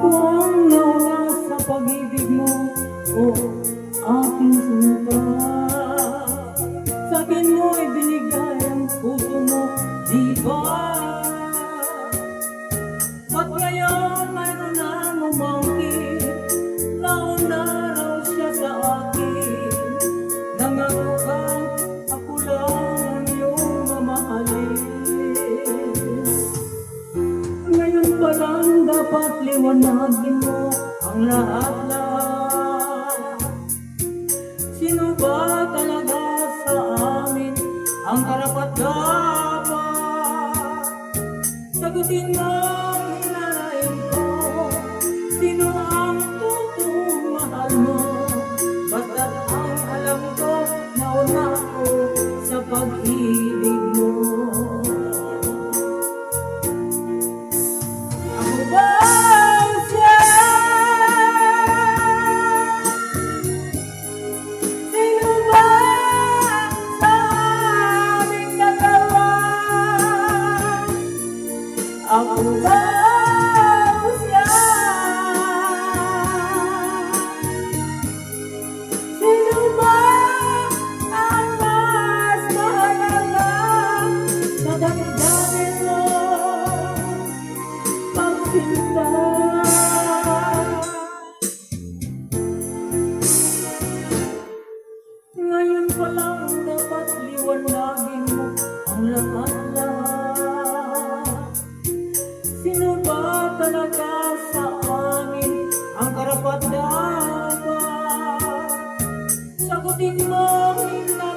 Ako ang nauna sa pag-ibig mo, o aking sinta. Sa akin mo ibinigay ang puso mo, di ba? At ngayon mayroon nang umangkin, nauna raw siya sa akin. Nangako kang ako lang ang iyong mamahalin. Ngayon pa lang dapat liwanagin mo ang lahat-lahat. Sino ba talaga sa amin ang karapat-dapat? Sagutin mo ang hinanain ko, sino ang totoong mahal mo? Basta't ang alam ko, nauna ako sa pag-ibig mo. Ako ba siya? Sino ba sa aming dalawa? Ako ba siya? Sino ba ang mas mahalaga sa damdamin mo? Pagsinta. Ngayon pa lang dapat liwanagin mo ang lahat-lahat. Sino ba talaga sa amin ang karapat-dapat? Sagutin mo ang